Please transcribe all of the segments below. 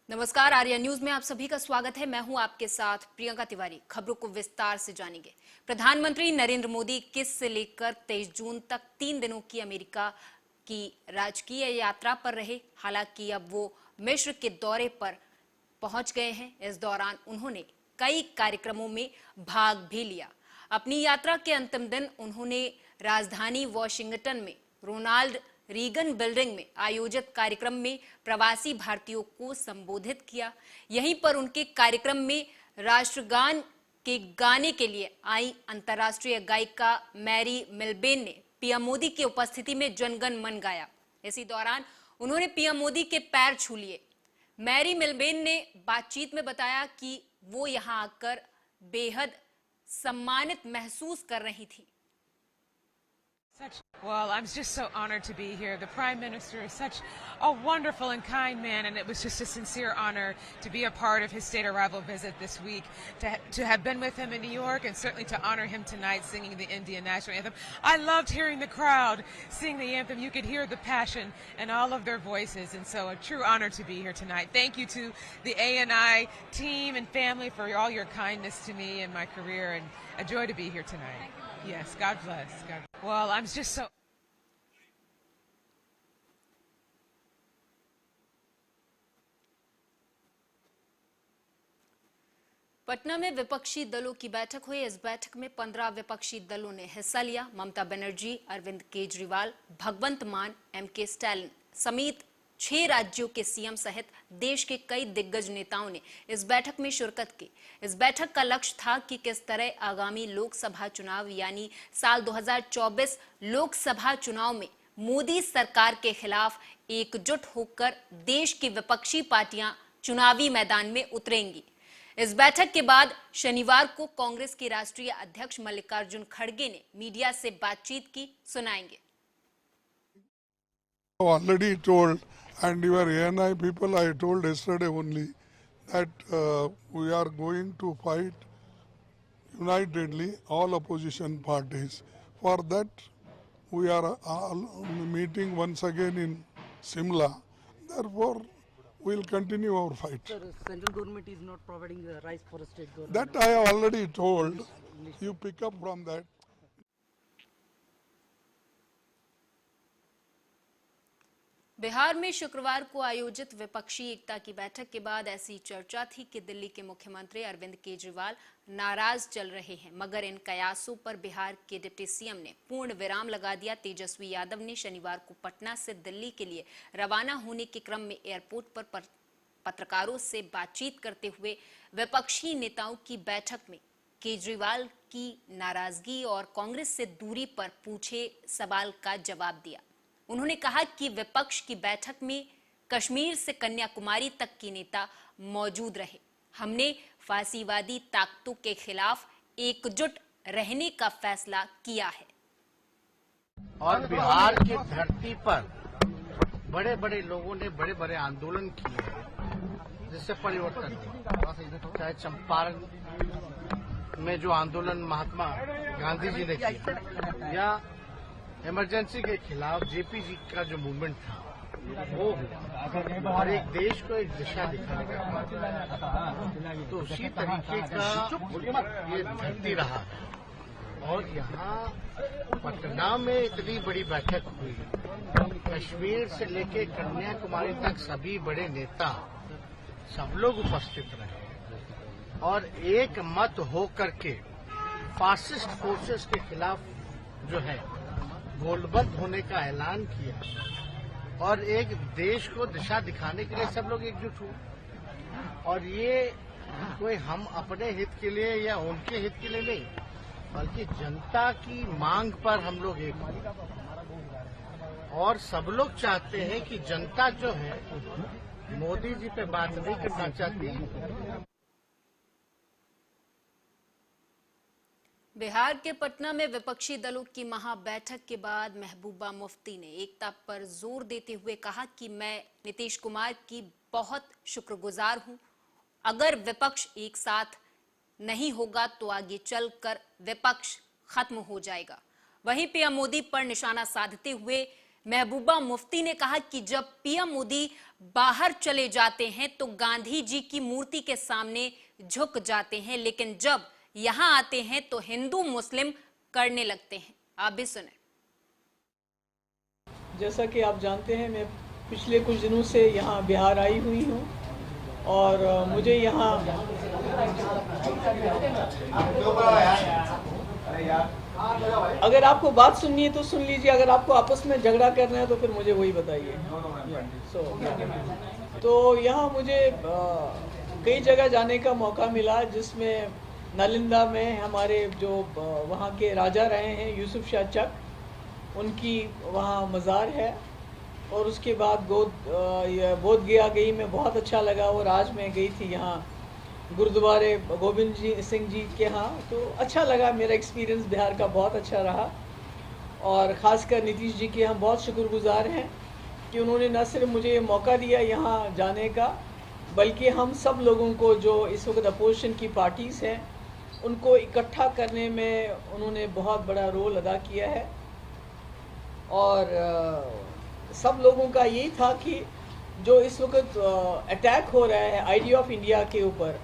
नमस्कार, आर्या न्यूज में आप सभी का स्वागत है। मैं हूं आपके साथ प्रियंका तिवारी। खबरों को विस्तार से जानेंगे। प्रधानमंत्री नरेंद्र मोदी 21 से लेकर 23 जून तक 3 दिनों की अमेरिका की राजकीय यात्रा पर रहे। हालांकि अब वो मिस्र के दौरे पर पहुंच गए हैं। इस दौरान उन्होंने कई कार्यक्रमों में भाग भी लिया। अपनी यात्रा के अंतिम दिन उन्होंने राजधानी वॉशिंगटन में रोनाल्ड रीगन बिल्डिंग में आयोजित कार्यक्रम में प्रवासी भारतीयों को संबोधित किया। यहीं पर उनके कार्यक्रम में राष्ट्रगान के गाने के लिए आई अंतर्राष्ट्रीय गायिका मैरी मिलबेन ने पीएम मोदी की उपस्थिति में जनगण मन गाया। इसी दौरान उन्होंने पीएम मोदी के पैर छू लिए। मैरी मिलबेन ने बातचीत में बताया कि वो यहां आकर बेहद सम्मानित महसूस कर रही थी। Well, I'm just so honored to be here. The Prime Minister is such a wonderful and kind man, and it was just a sincere honor to be a part of his state arrival visit this week, to have been with him in New York, and certainly to honor him tonight singing the Indian National Anthem. I loved hearing the crowd sing the anthem. You could hear the passion in all of their voices, and so a true honor to be here tonight. Thank you to the ANI team and family for all your kindness to me in my career, and a joy to be here tonight. Yes, God bless. Well, I'm just so... Patna में विपक्षी दलों की बैठक हुई। इस बैठक में 15 विपक्षी दलों ने हिस्सा लिया। ममता बनर्जी, अरविंद केजरीवाल, भगवंत मान, एमके स्टालिन समेत 6 राज्यों के सीएम सहित देश के कई दिग्गज नेताओं ने इस बैठक में शिरकत की। इस बैठक का लक्ष्य था कि किस तरह आगामी लोकसभा चुनाव यानी साल 2024 लोकसभा चुनाव में मोदी सरकार के खिलाफ एकजुट होकर देश की विपक्षी पार्टियां चुनावी मैदान में उतरेंगी। इस बैठक के बाद शनिवार को कांग्रेस के राष्ट्रीय अध्यक्ष मल्लिकार्जुन खड़गे ने मीडिया से बातचीत की। सुनाएंगे। Already told, and your ANI people, I told yesterday only that we are going to fight unitedly, all opposition parties. For that, we are meeting once again in Simla. Therefore, we will continue our fight. Sir, central government is not providing rice for a state government. That I have already told. You pick up from that. Bihar में शुक्रवार को आयोजित विपक्षी एकता की बैठक के बाद ऐसी चर्चा थी कि दिल्ली के मुख्यमंत्री अरविंद केजरीवाल नाराज चल रहे हैं, मगर इन कयासों पर बिहार के डिप्टी सीएम ने पूर्ण विराम लगा दिया। तेजस्वी यादव ने शनिवार को पटना से दिल्ली के लिए रवाना होने के क्रम में एयरपोर्ट पर पत्रकारों से बातचीत करते हुए विपक्षी नेताओं की बैठक में केजरीवाल की नाराजगी और कांग्रेस से दूरी पर पूछे सवाल का जवाब दिया। उन्होंने कहा कि विपक्ष की बैठक में कश्मीर से कन्याकुमारी तक के नेता मौजूद रहे। हमने फासीवादी ताकतों के खिलाफ एकजुट रहने का फैसला किया है। और बिहार की धरती पर बड़े बड़े लोगों ने बड़े बड़े आंदोलन किए हैं, जिससे परिवर्तन हुआ। चाहे चंपारण में जो आंदोलन महात्मा गांधी जी ने किया, या इमरजेंसी के खिलाफ जेपी जी का जो मूवमेंट था वो हुआ, और एक देश को एक दिशा दिखाने का काम, तो उसी तरीके का ये धरती रहा है। और यहाँ पटना में इतनी बड़ी बैठक हुई, कश्मीर से लेके कन्याकुमारी तक सभी बड़े नेता सब लोग उपस्थित रहे और एक मत हो करके फासिस्ट फोर्सेस के खिलाफ जो है गोलबंद होने का ऐलान किया, और एक देश को दिशा दिखाने के लिए सब लोग एकजुट हुए। और ये कोई हम अपने हित के लिए या उनके हित के लिए नहीं, बल्कि जनता की मांग पर हम लोग एक हुए। और सब लोग चाहते हैं कि जनता जो है मोदी जी पे बात नहीं करना चाहती। बिहार के पटना में विपक्षी दलों की महाबैठक के बाद महबूबा मुफ्ती ने एकता पर जोर देते हुए कहा कि मैं नीतीश कुमार की बहुत शुक्रगुजार हूं। अगर विपक्ष एक साथ नहीं होगा तो आगे चलकर विपक्ष खत्म हो जाएगा। वहीं पीएम मोदी पर निशाना साधते हुए महबूबा मुफ्ती ने कहा कि जब पीएम मोदी बाहर चले जाते हैं तो गांधी जी की मूर्ति के सामने झुक जाते हैं, लेकिन जब यहां आते हैं तो हिंदू मुस्लिम करने लगते हैं। आप भी सुने। जैसा कि आप जानते हैं, मैं पिछले कुछ दिनों से यहाँ बिहार आई हुई हूँ और मुझे यहाँ अगर आपको बात सुननी है तो सुन लीजिए, अगर आपको आपस में झगड़ा करना है तो फिर मुझे वही बताइए। तो यहाँ मुझे कई जगह जाने का मौका मिला, जिसमें नालंदा में हमारे जो वहाँ के राजा रहे हैं यूसुफ शाह चक, उनकी वहाँ मज़ार है। और उसके बाद बोध गया गई, मैं बहुत अच्छा लगा। और आज मैं गई थी यहाँ गुरुद्वारे गोविंद सिंह जी के यहाँ, तो अच्छा लगा। मेरा एक्सपीरियंस बिहार का बहुत अच्छा रहा और ख़ासकर नीतीश जी के हम बहुत शुक्रगुजार हैं कि उन्होंने न सिर्फ मुझे मौका दिया यहाँ जाने का, बल्कि हम सब लोगों को जो इस वक्त अपोजिशन की पार्टीज़ हैं उनको इकट्ठा करने में उन्होंने बहुत बड़ा रोल अदा किया है। और सब लोगों का यही था कि जो इस वक्त अटैक हो रहा है आइडिया ऑफ इंडिया के ऊपर,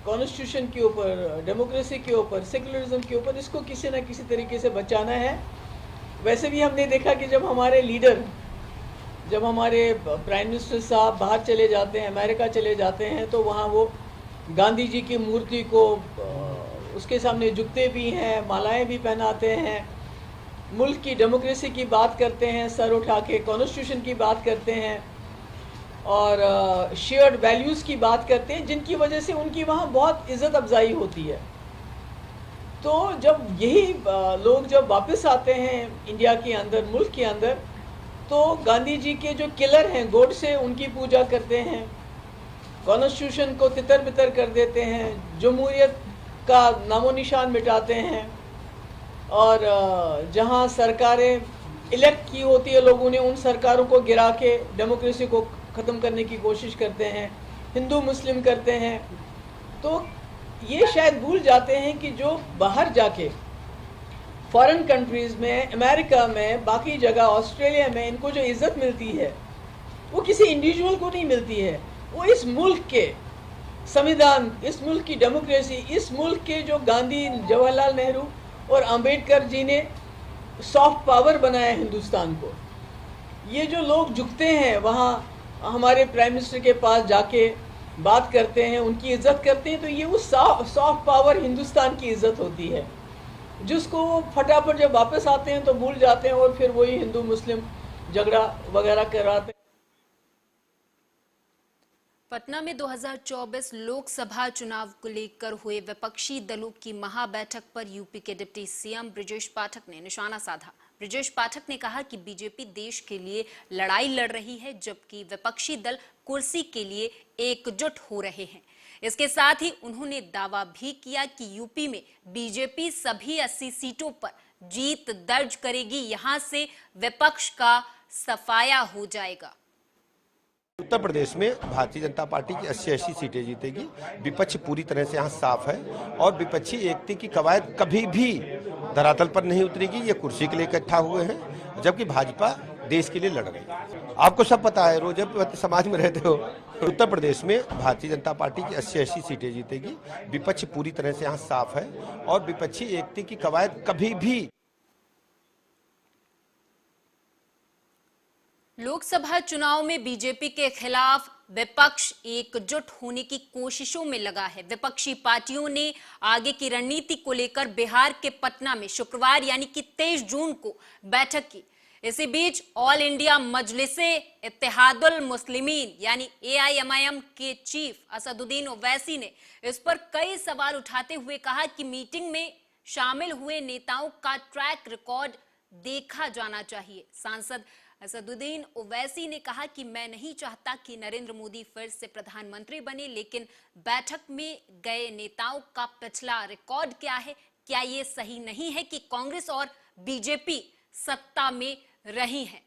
कॉन्स्टिट्यूशन के ऊपर, डेमोक्रेसी के ऊपर, सेकुलरिज्म के ऊपर, इसको किसी न किसी तरीके से बचाना है। वैसे भी हमने देखा कि जब हमारे लीडर, जब हमारे प्राइम मिनिस्टर साहब बाहर चले जाते हैं, अमेरिका चले जाते हैं, तो वहाँ वो गांधी जी की मूर्ति को उसके सामने झुकते भी हैं, मालाएं भी पहनाते हैं, मुल्क की डेमोक्रेसी की बात करते हैं, सर उठा के कॉन्स्टिट्यूशन की बात करते हैं और शेयर्ड वैल्यूज़ की बात करते हैं, जिनकी वजह से उनकी वहाँ बहुत इज़्ज़त अफजाई होती है। तो जब यही लोग जब वापस आते हैं इंडिया के अंदर, मुल्क के अंदर, तो गांधी जी के जो किलर हैं गोडसे, उनकी पूजा करते हैं, कॉन्स्टिट्यूशन को तितर बितर कर देते हैं, जमहूरियत का नामो निशान मिटाते हैं और जहां सरकारें इलेक्ट की होती है लोगों ने, उन सरकारों को गिरा के डेमोक्रेसी को ख़त्म करने की कोशिश करते हैं, हिंदू मुस्लिम करते हैं। तो ये शायद भूल जाते हैं कि जो बाहर जाके फॉरेन कंट्रीज़ में, अमेरिका में, बाकी जगह, ऑस्ट्रेलिया में इनको जो इज़्ज़त मिलती है वो किसी इंडिविजुअल को नहीं मिलती है, वो इस मुल्क के संविधान, इस मुल्क की डेमोक्रेसी, इस मुल्क के जो गांधी, जवाहरलाल नेहरू और अंबेडकर जी ने सॉफ्ट पावर बनाया हिंदुस्तान को। ये जो लोग झुकते हैं वहाँ हमारे प्राइम मिनिस्टर के पास जाके बात करते हैं, उनकी इज़्ज़त करते हैं, तो ये उस सॉफ्ट पावर हिंदुस्तान की इज़्ज़त होती है, जिसको वो फटाफट जब वापस आते हैं तो भूल जाते हैं और फिर वही हिंदू मुस्लिम झगड़ा वगैरह कराते हैं। पटना में 2024 लोकसभा चुनाव को लेकर हुए विपक्षी दलों की महाबैठक पर यूपी के डिप्टी सीएम ब्रजेश पाठक ने निशाना साधा। ब्रजेश पाठक ने कहा कि बीजेपी देश के लिए लड़ाई लड़ रही है, जबकि विपक्षी दल कुर्सी के लिए एकजुट हो रहे हैं। इसके साथ ही उन्होंने दावा भी किया कि यूपी में बीजेपी सभी 80 सीटों पर जीत दर्ज करेगी, यहां से विपक्ष का सफाया हो जाएगा। उत्तर प्रदेश में भारतीय जनता पार्टी की 80 सीटें जीतेगी। विपक्ष पूरी तरह से यहाँ साफ है और विपक्षी एकता की कवायद कभी भी धरातल पर नहीं उतरेगी। ये कुर्सी के लिए इकट्ठा हुए हैं, जबकि भाजपा देश के लिए लड़ रही है। आपको सब पता है, रोज समाज में रहते हो। उत्तर प्रदेश में भारतीय जनता पार्टी की 80 सीटें जीतेगी। विपक्ष पूरी तरह से यहाँ साफ है और विपक्षी एकता की कवायद कभी भी। लोकसभा चुनाव में बीजेपी के खिलाफ विपक्ष एकजुट होने की कोशिशों में लगा है। विपक्षी पार्टियों ने आगे की रणनीति को लेकर बिहार के पटना में शुक्रवार यानी कि 23 जून को बैठक की। इसी बीच ऑल इंडिया मजलिसे इत्तेहादुल मुस्लिमीन यानी AIMIM के चीफ असदुद्दीन ओवैसी ने इस पर कई सवाल उठाते हुए कहा कि मीटिंग में शामिल हुए नेताओं का ट्रैक रिकॉर्ड देखा जाना चाहिए। सांसद असदुद्दीन ओवैसी ने कहा कि मैं नहीं चाहता कि नरेंद्र मोदी फिर से प्रधानमंत्री बने, लेकिन बैठक में गए नेताओं का पिछला रिकॉर्ड क्या है? क्या ये सही नहीं है कि कांग्रेस और बीजेपी सत्ता में रही हैं?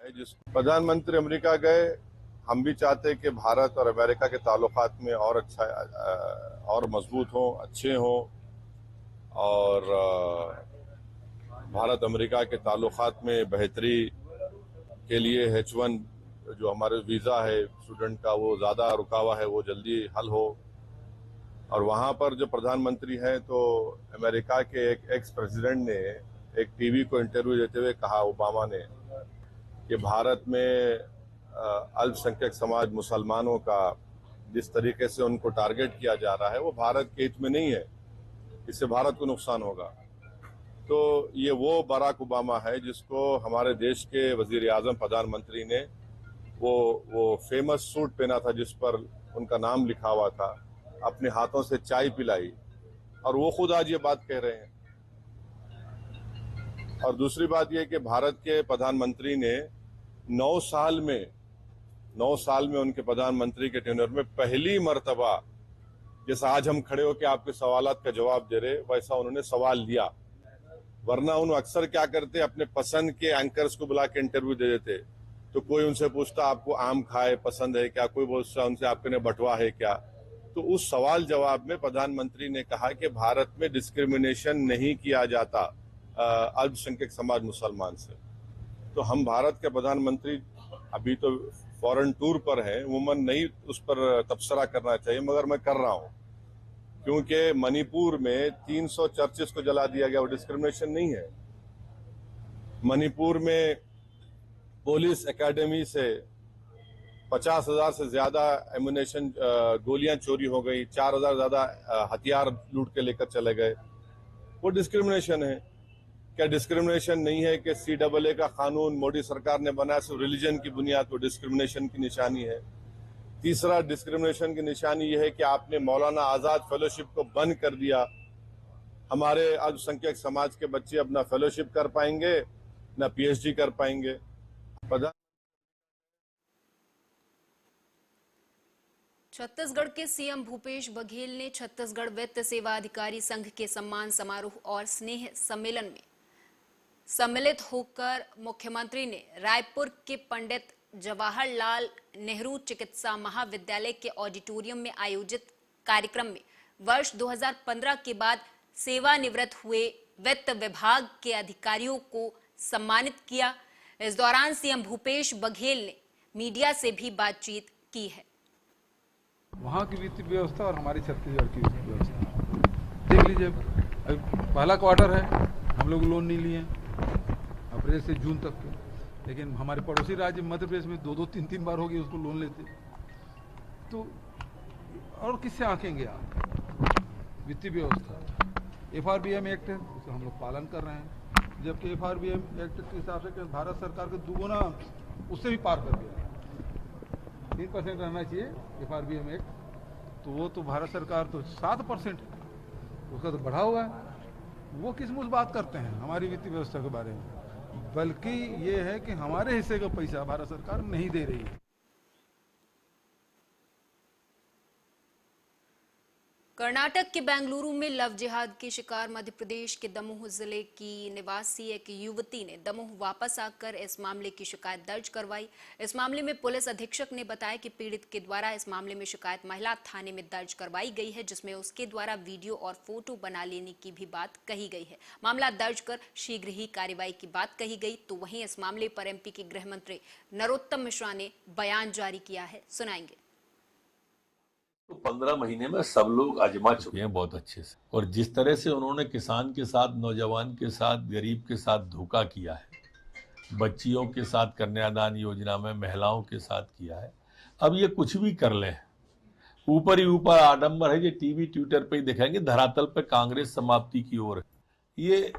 जिस प्रधानमंत्री अमेरिका गए, हम भी चाहते हैं कि भारत और अमेरिका के ताल्लुकात में और अच्छा और मजबूत हो, अच्छे हो और भारत अमेरिका के ताल्लुकात में बेहतरी के लिए H1 जो हमारे वीज़ा है स्टूडेंट का वो ज़्यादा रुका हुआ है, वो जल्दी हल हो। और वहाँ पर जो प्रधानमंत्री हैं, तो अमेरिका के एक एक्स प्रेसिडेंट ने एक टीवी को इंटरव्यू देते हुए कहा, ओबामा ने, कि भारत में अल्पसंख्यक समाज मुसलमानों का जिस तरीके से उनको टारगेट किया जा रहा है वो भारत के हित में नहीं है, इससे भारत को नुकसान होगा। तो ये वो बराक ओबामा है जिसको हमारे देश के वजीर आजम प्रधानमंत्री ने वो फेमस सूट पहना था जिस पर उनका नाम लिखा हुआ था, अपने हाथों से चाय पिलाई, और वो खुद आज ये बात कह रहे हैं। और दूसरी बात यह कि भारत के प्रधानमंत्री ने 9 साल में उनके प्रधानमंत्री के टेन्योर में पहली मर्तबा, जैसा आज हम खड़े होकर आपके सवालात का जवाब दे रहे, वैसा उन्होंने सवाल लिया। वरना उन्होंने अक्सर क्या करते, अपने पसंद के एंकर्स को बुला के इंटरव्यू दे देते। तो कोई उनसे पूछता आपको आम खाए पसंद है क्या, कोई पूछता उनसे आपके ने बटवा है क्या। तो उस सवाल जवाब में प्रधानमंत्री ने कहा कि भारत में डिस्क्रिमिनेशन नहीं किया जाता अल्पसंख्यक समाज मुसलमान से। तो हम भारत के प्रधानमंत्री अभी तो फॉरेन टूर पर हैं, उमूमन नहीं उस पर तबसरा करना चाहिए, मगर मैं कर रहा हूं, क्योंकि मणिपुर में 300 चर्चेस को जला दिया गया, वो डिस्क्रिमिनेशन नहीं है। मणिपुर में पुलिस एकेडमी से 50,000 से ज्यादा एम्युनिशन गोलियां चोरी हो गई, 4,000 ज्यादा हथियार लूट के लेकर चले गए, वो डिस्क्रिमिनेशन है। क्या डिस्क्रिमिनेशन नहीं है कि CAA का कानून मोदी सरकार ने बनाया सिर्फ रिलीजन की बुनियाद पर, डिस्क्रिमिनेशन की निशानी है। तीसरा डिस्क्रिमिनेशन की निशानी यह है कि आपने मौलाना आजाद फेलोशिप को बंद कर दिया। हमारे अल्पसंख्यक समाज के बच्चे अपना फेलोशिप कर पाएंगे न PhD कर पाएंगे। छत्तीसगढ़ के CM भूपेश बघेल ने छत्तीसगढ़ वित्त सेवा अधिकारी संघ के सम्मान समारोह और स्नेह सम्मेलन में सम्मिलित होकर मुख्यमंत्री ने रायपुर के पंडित जवाहरलाल नेहरू चिकित्सा महाविद्यालय के ऑडिटोरियम में आयोजित कार्यक्रम में वर्ष 2015 के बाद सेवानिवृत्त हुए वित्त विभाग के अधिकारियों को सम्मानित किया। इस दौरान CM भूपेश बघेल ने मीडिया से भी बातचीत की है। वहाँ की वित्तीय व्यवस्था और हमारी छत्तीसगढ़ की वित्तीय व्यवस्था देख लीजिए। अभी पहला क्वार्टर है, हम लोग लोन नहीं लिए अप्रैल से जून तक के, लेकिन हमारे पड़ोसी राज्य मध्य प्रदेश में 2-2, 3-3 बार हो गई उसको लोन लेते। तो और किससे आंकेंगे आप? वित्तीय व्यवस्था FRBM एक्ट है, उसका हम लोग पालन कर रहे हैं, जबकि FRBM एक्ट के हिसाब से भारत सरकार का दुगुना उससे भी पार कर गया। 3% रहना चाहिए FRBM एक्ट, तो वो तो भारत सरकार तो 7% उसका तो बढ़ा हुआ है। वो किस मुझ बात करते हैं हमारी वित्तीय व्यवस्था के बारे में, बल्कि ये है कि हमारे हिस्से का पैसा भारत सरकार नहीं दे रही है। कर्नाटक के बेंगलुरु में लव जिहाद के शिकार मध्य प्रदेश के दमोह जिले की निवासी एक युवती ने दमोह वापस आकर इस मामले की शिकायत दर्ज करवाई। इस मामले में पुलिस अधीक्षक ने बताया कि पीड़ित के द्वारा इस मामले में शिकायत महिला थाने में दर्ज करवाई गई है, जिसमें उसके द्वारा वीडियो और फोटो बना लेने की भी बात कही गई है। मामला दर्ज कर शीघ्र ही कार्रवाई की बात कही गई। तो वहीं इस मामले पर MP के गृह मंत्री नरोत्तम मिश्रा ने बयान जारी किया है, सुनाएंगे। तो 15 महीने में सब लोग आजमा चुके हैं बहुत अच्छे से, और जिस तरह से उन्होंने किसान के साथ, नौजवान के साथ, गरीब के साथ धोखा किया है, बच्चियों के साथ कन्यादान योजना में महिलाओं के साथ किया है, अब ये कुछ भी कर ले, ऊपर ही ऊपर आडंबर है, ये टीवी ट्विटर पे ही दिखाएंगे, धरातल पे कांग्रेस समाप्ति की ओर। ये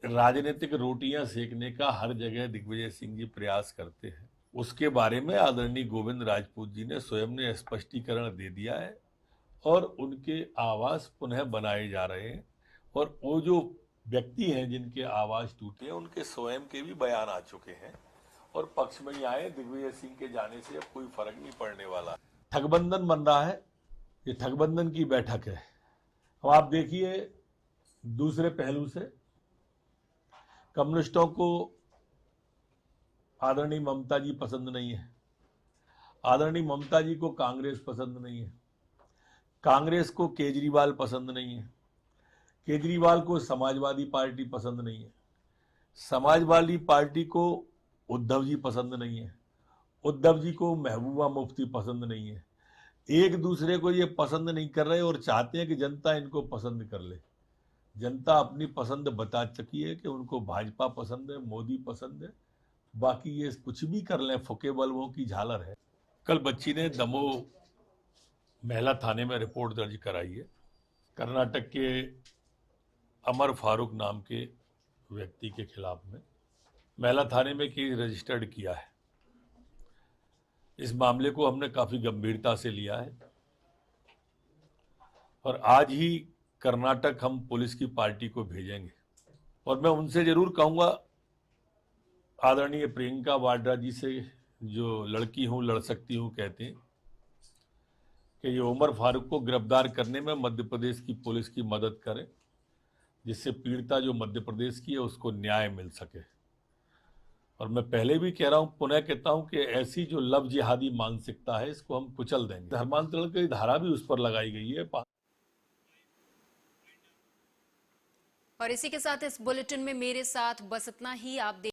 राजनीतिक रोटियां सेकने का हर जगह दिग्विजय सिंह जी प्रयास करते हैं। उसके बारे में आदरणीय गोविंद राजपूत जी ने स्वयं ने स्पष्टीकरण दे दिया है और उनके आवास पुनः बनाए जा रहे हैं। और वो जो व्यक्ति हैं जिनके आवास टूटे हैं, उनके स्वयं के भी बयान आ चुके हैं और पक्ष में ही आए। दिग्विजय सिंह के जाने से अब कोई फर्क नहीं पड़ने वाला। ठगबंधन बन रहा है, ये ठगबंधन की बैठक है। अब आप देखिए दूसरे पहलू से, कम्युनिस्टों को आदरणीय ममता जी पसंद नहीं है, आदरणीय ममता जी को कांग्रेस पसंद नहीं है, कांग्रेस को केजरीवाल पसंद नहीं है, केजरीवाल को समाजवादी पार्टी पसंद नहीं है, समाजवादी पार्टी को उद्धव जी पसंद नहीं है, उद्धव जी को महबूबा मुफ्ती पसंद नहीं है, एक दूसरे को ये पसंद नहीं कर रहे और चाहते हैं कि जनता इनको पसंद कर ले। जनता अपनी पसंद बता चुकी है कि उनको भाजपा पसंद है, मोदी पसंद है, बाकी ये कुछ भी कर लें, फुके बल्बों की झालर है। कल बच्ची ने दमोह महिला थाने में रिपोर्ट दर्ज कराई है। कर्नाटक के अमर फारूक नाम के व्यक्ति के खिलाफ में महिला थाने में केस रजिस्टर्ड किया है। इस मामले को हमने काफी गंभीरता से लिया है और आज ही कर्नाटक हम पुलिस की पार्टी को भेजेंगे और मैं उनसे जरूर कहूंगा, आदरणीय प्रियंका वाड्रा जी से, जो लड़की हूं लड़ सकती हूं कहते हैं, कि ये उमर फारूक को गिरफ्तार करने में मध्य प्रदेश की पुलिस की मदद करें, जिससे पीड़िता जो मध्य प्रदेश की है उसको न्याय मिल सके। और मैं पहले भी कह रहा हूं, पुनः कहता हूं कि ऐसी जो लव जिहादी मानसिकता है इसको हम कुचल देंगे। धर्मांतरण की धारा भी उस पर लगाई गई है। और इसी के साथ इस बुलेटिन में मेरे साथ बस इतना ही। आप